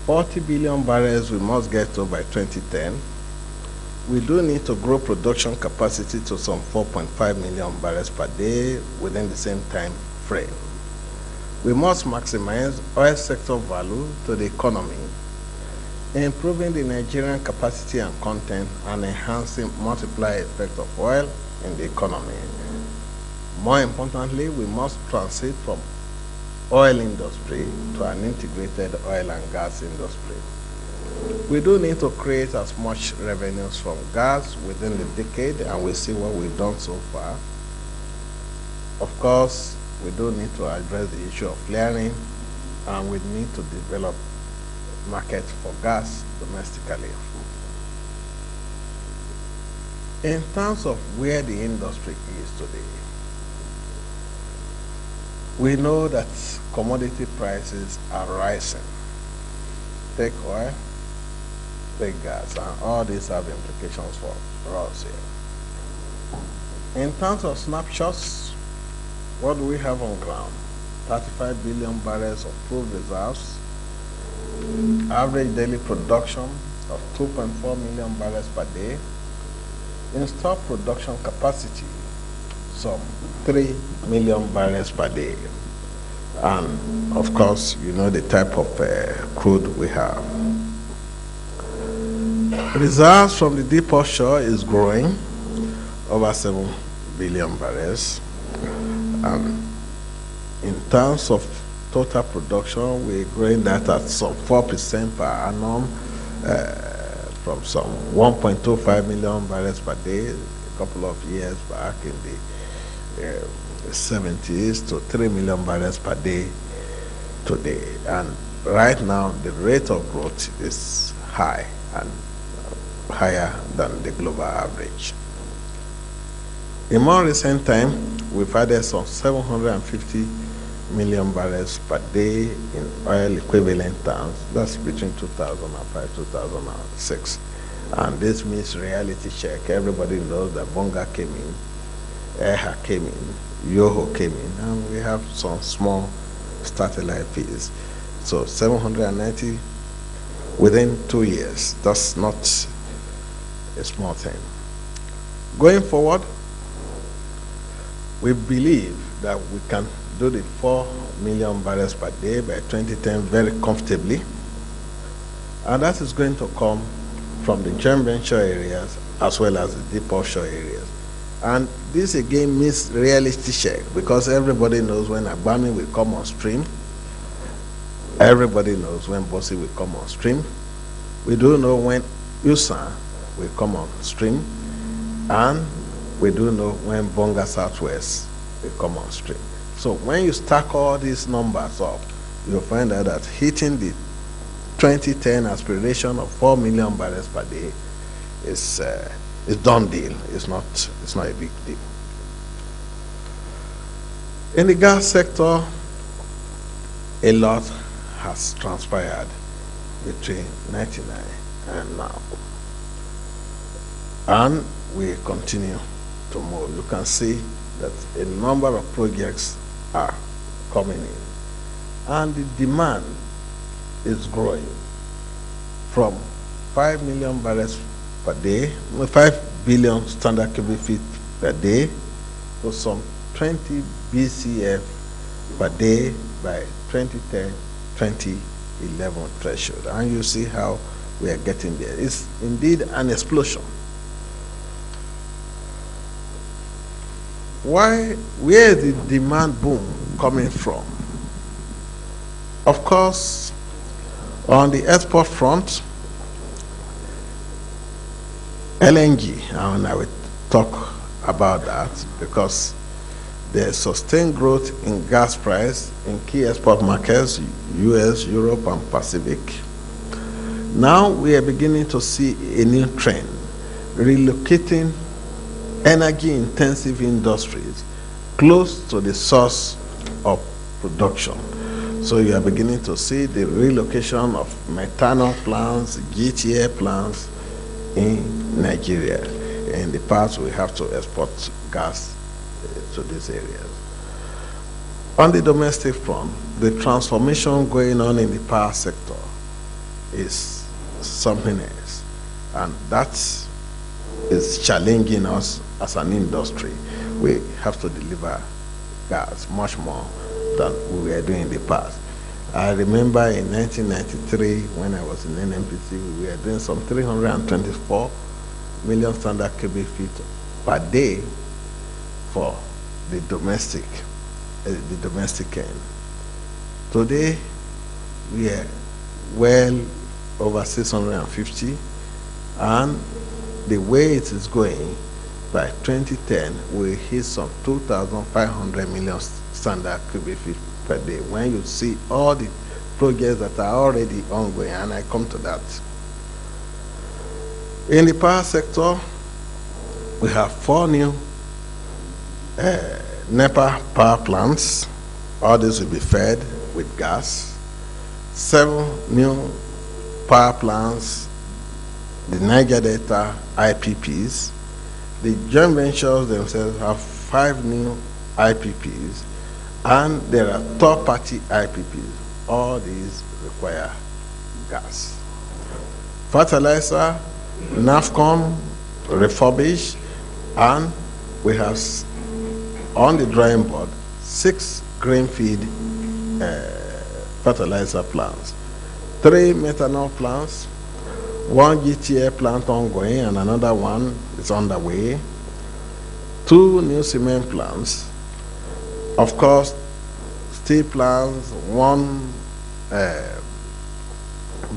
40 billion barrels we must get to by 2010. We do need to grow production capacity to some 4.5 million barrels per day within the same time frame. We must maximize oil sector value to the economy, improving the Nigerian capacity and content and enhancing multiplier effect of oil in the economy. More importantly, we must transit from oil industry to an integrated oil and gas industry. We do need to create as much revenues from gas within the decade, and we see what we've done so far. Of course, we do need to address the issue of flaring, and we need to develop market for gas domestically. In terms of where the industry is today, we know that commodity prices are rising. Take oil, take gas, and all these have implications for us here. In terms of snapshots, what do we have on ground? 35 billion barrels of proved reserves, average daily production of 2.4 million barrels per day, installed production capacity some 3 million barrels per day. And of course, you know the type of crude we have. Reserves from the deep offshore is growing over 7 billion barrels. And in terms of total production, we're growing that at some 4% per annum, from some 1.25 million barrels per day a couple of years back in the 70s to 3 million barrels per day today. And right now, the rate of growth is high and higher than the global average. In more recent time, we've added some 750 million barrels per day in oil equivalent terms. That's between 2005 2006. And this means reality check. Everybody knows that Bonga came in, Engr came in, Yoho came in, and we have some small satellite fees. So 790 within 2 years. That's not a small thing. Going forward, we believe that we can do the 4 million barrels per day by 2010 very comfortably. And that is going to come from the joint venture areas as well as the deep offshore areas. And this again means reality check, because everybody knows when Agbami will come on stream. Everybody knows when Bossy will come on stream. We do know when USAN will come on stream. And we do know when Bonga Southwest will come on stream. So when you stack all these numbers up, you'll find out that hitting the 2010 aspiration of 4 million barrels per day is done deal. It's not a big deal. In the gas sector, a lot has transpired between 1999 and now. And we continue to move. You can see that a number of projects are coming in. And the demand is growing from 5 million barrels per day, 5 billion standard cubic feet per day, to some 20 BCF per day by 2010-2011 threshold. And you see how we are getting there. It's indeed an explosion. Where is the demand boom coming from? Of course, on the export front, LNG, and I will talk about that because there's sustained growth in gas price in key export markets, US, Europe, and Pacific. Now we are beginning to see a new trend, relocating energy-intensive industries close to the source of production. So you are beginning to see the relocation of methanol plants, GTA plants in Nigeria. In the past, we have to export gas to these areas. On the domestic front, the transformation going on in the power sector is something else. And that is challenging us as an industry. We have to deliver gas much more than we were doing in the past. I remember in 1993, when I was in NNPC, we were doing some 324 million standard cubic feet per day for the domestic end. Today, we are well over 650, and the way it is going, by 2010, we hit some 2,500 million standard cubic feet per day. When you see all the projects that are already ongoing, and I come to that. In the power sector, we have 4 new NEPA power plants. All these will be fed with gas. 7 new power plants, the Niger Delta IPPs. The joint ventures themselves have 5 new IPPs, and there are third-party IPPs. All these require gas. Fertilizer, NAFCON, refurbish, and we have on the drawing board 6 grain feed fertilizer plants, 3 methanol plants, 1 GTA plant ongoing, and another one is underway, 2 new cement plants, of course, steel plants, 1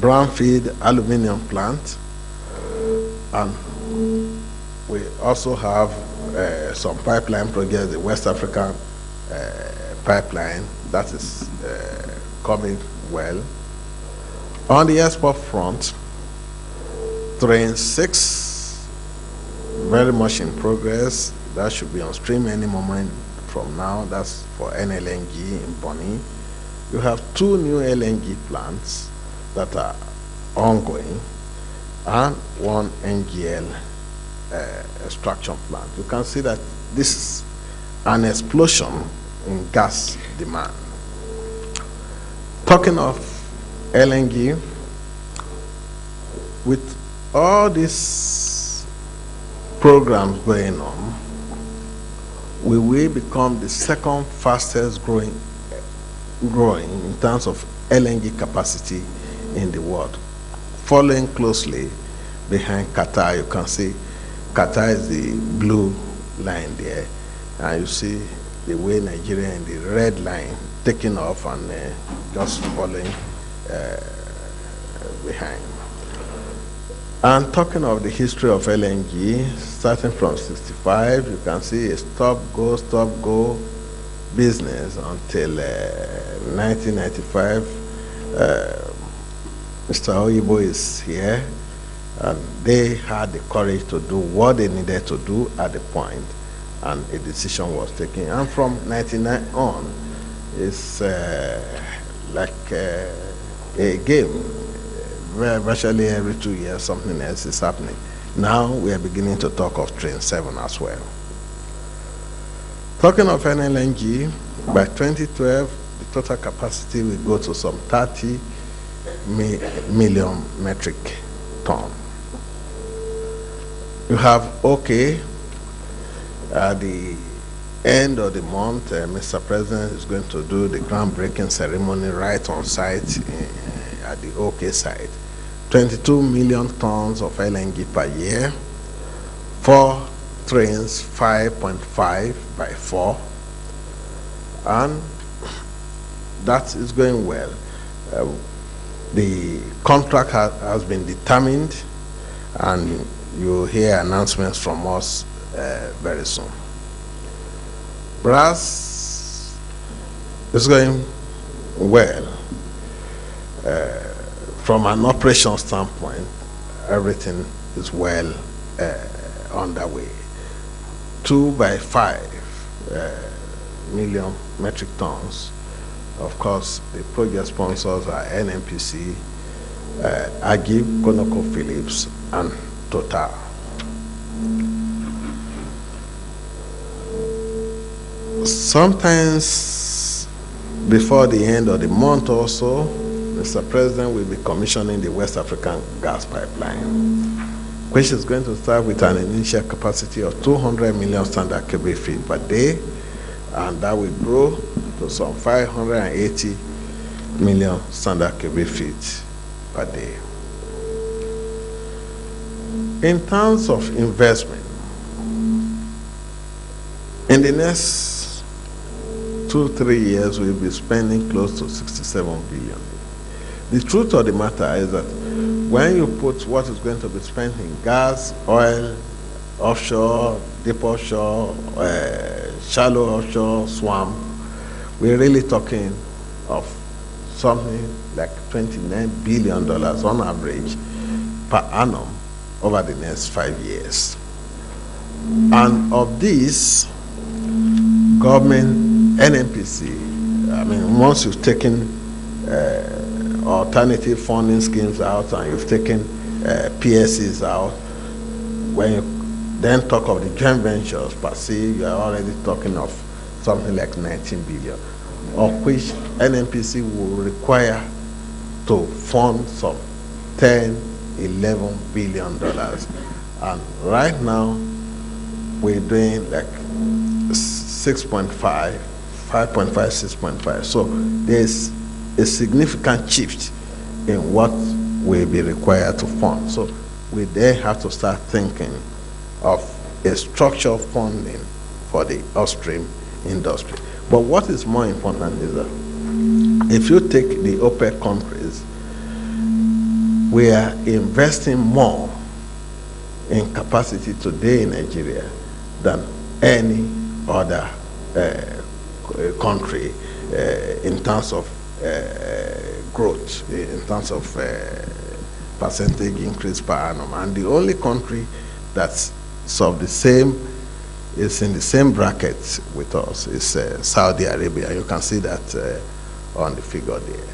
brownfield aluminum plant, and we also have some pipeline projects, the West African pipeline, that is coming well. On the export front, Train 6, very much in progress. That should be on stream any moment from now. That's for NLNG in Bonny. You have 2 new LNG plants that are ongoing, and 1 NGL extraction plant. You can see that this is an explosion in gas demand. Talking of LNG, with all these programs going on, we will become the 2nd fastest growing in terms of LNG capacity in the world, following closely behind Qatar. You can see Qatar is the blue line there, and you see the way Nigeria in the red line taking off and just following behind. And talking of the history of LNG, starting from 65, you can see a stop-go business until 1995. Mr. Oyibo is here, and they had the courage to do what they needed to do at the point, and a decision was taken. And from 99 on, it's like a game. Virtually every 2 years, something else is happening. Now we are beginning to talk of Train 7 as well. Talking of NLNG, by 2012, the total capacity will go to some 30 million metric ton. You have OK. At the end of the month, Mr. President is going to do the groundbreaking ceremony right on site at the OK site. 22 million tons of LNG per year, 4 trains, 5.5 by 4, and that is going well. The contract has been determined, and you'll hear announcements from us very soon. Brass is going well. From an operation standpoint, everything is well underway. 2 by 5 million metric tons. Of course, the project sponsors are NNPC, Agib, ConocoPhillips, and Total. Sometimes before the end of the month or so, Mr. President will be commissioning the West African gas pipeline, which is going to start with an initial capacity of 200 million standard cubic feet per day, and that will grow to some 580 million standard cubic feet per day. In terms of investment, in the next 2-3 years, we'll be spending close to 67 billion. The truth of the matter is that when you put what is going to be spent in gas, oil, offshore, deep offshore, shallow offshore, swamp, we're really talking of something like $29 billion on average per annum over the next 5 years. And of these, government NNPC, I mean, once you've taken alternative funding schemes out and you've taken PSCs out, when you then talk of the joint ventures per se, you are already talking of something like 19 billion, of which NNPC will require to fund some 10-11 billion dollars. And right now, we're doing like 6.5, 5.5, 6.5. So there's a significant shift in what will be required to fund. So we then have to start thinking of a structural funding for the upstream industry. But what is more important is that if you take the OPEC countries, we are investing more in capacity today in Nigeria than any other country in terms of growth, in terms of percentage increase per annum. And the only country that's of the same, is in the same bracket with us, is Saudi Arabia. You can see that on the figure there.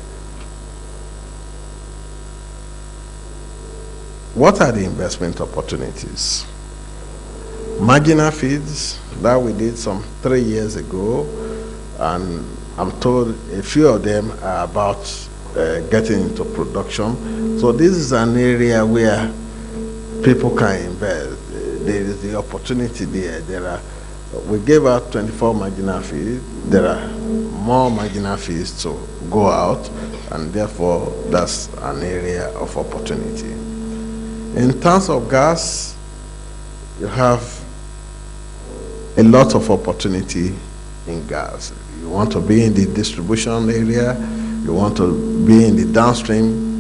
What are the investment opportunities? Marginal feeds that we did some 3 years ago, and I'm told a few of them are about getting into production. So this is an area where people can invest. There is the opportunity there. We gave out 24 marginal fees. There are more marginal fees to go out, and therefore that's an area of opportunity. In terms of gas, you have a lot of opportunity in gas. You want to be in the distribution area, you want to be in the downstream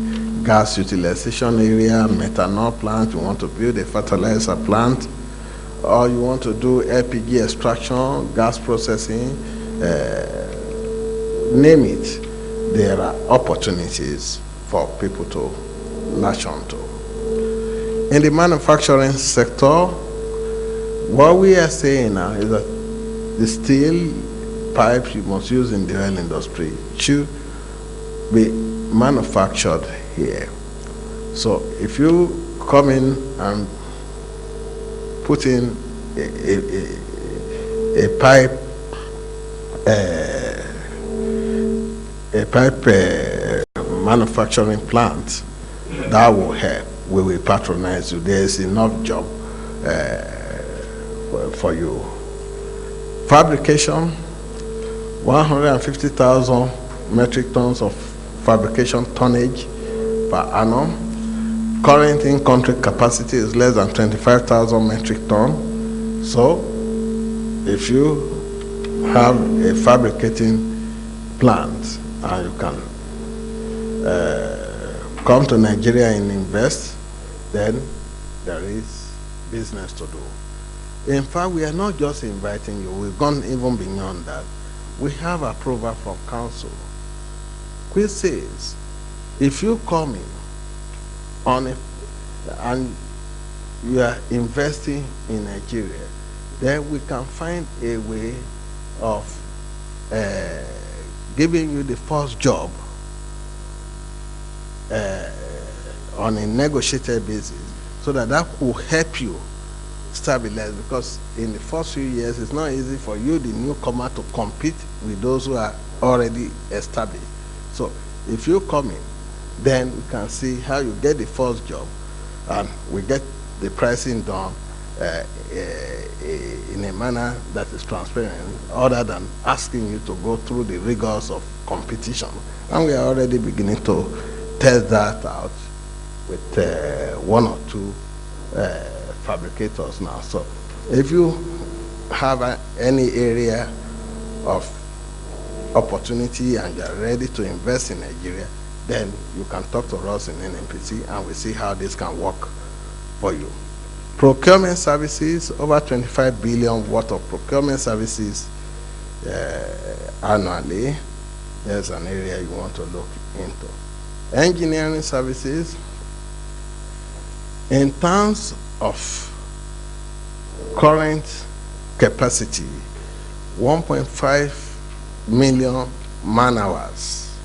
gas utilization area, methanol plant, you want to build a fertilizer plant, or you want to do LPG extraction, gas processing, name it. There are opportunities for people to latch onto. In the manufacturing sector, what we are saying now is that the steel pipes you must use in the oil industry should be manufactured here. So if you come in and put in a pipe manufacturing plant, that will help. We will patronize you. There is enough job for you. Fabrication, 150,000 metric tons of fabrication tonnage per annum. Current in-country capacity is less than 25,000 metric tons. So if you have a fabricating plant and you can come to Nigeria and invest, then there is business to do. In fact, we are not just inviting you, we've gone even beyond that. We have approval from council, which says, if you come in on it and you are investing in Nigeria, then we can find a way of giving you the first job on a negotiated basis, so that will help you stabilize, because in the first few years it's not easy for you, the newcomer, to compete with those who are already established. So if you come in then we can see how you get the first job, and we get the pricing done in a manner that is transparent, other than asking you to go through the rigors of competition. And we are already beginning to test that out with one or two fabricators now. So if you have any area of opportunity and you are ready to invest in Nigeria, then you can talk to us in NNPC and we see how this can work for you. Procurement services, over 25 billion worth of procurement services annually. There's an area you want to look into. Engineering services, in terms of current capacity, 1.5 million man-hours.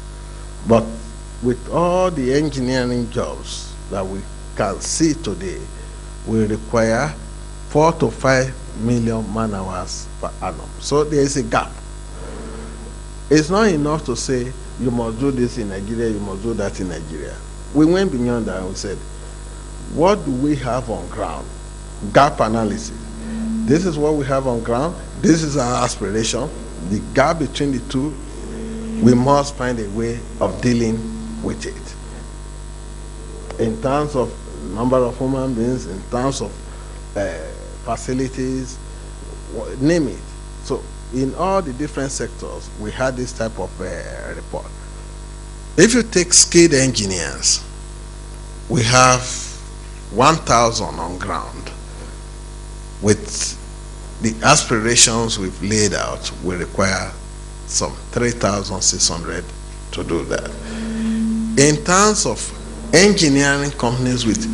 But with all the engineering jobs that we can see today, we require 4 to 5 million man-hours per annum. So there is a gap. It's not enough to say you must do this in Nigeria, you must do that in Nigeria. We went beyond that and we said, what do we have on ground? Gap analysis. This is what we have on ground. This is our aspiration. The gap between the two, we must find a way of dealing with it. In terms of number of human beings, in terms of facilities, name it. So in all the different sectors, we had this type of report. If you take skilled engineers, we have 1,000 on ground. With the aspirations we've laid out, we require some 3,600 to do that. In terms of engineering companies with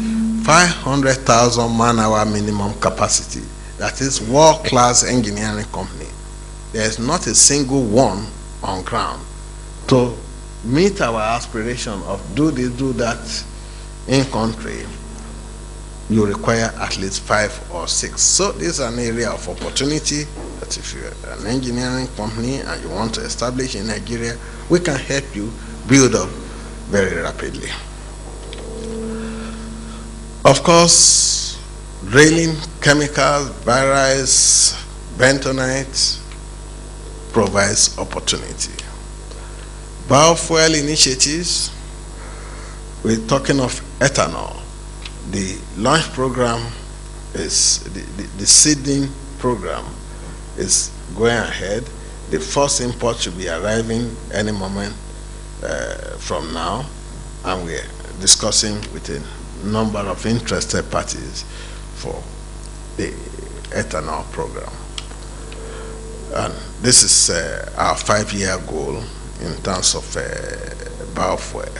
500,000 man-hour minimum capacity, that is world-class engineering company, there's not a single one on ground to meet our aspiration of do this, do that in country. You require at least 5 or 6. So this is an area of opportunity that if you're an engineering company and you want to establish in Nigeria, we can help you build up very rapidly. Of course, railing chemicals, barytes, bentonite provides opportunity. Biofuel initiatives, we're talking of ethanol. The launch program is, the seeding program is going ahead. The first import should be arriving any moment from now, and we're discussing with a number of interested parties for the ethanol program. And this is our 5-year goal in terms of biofuel.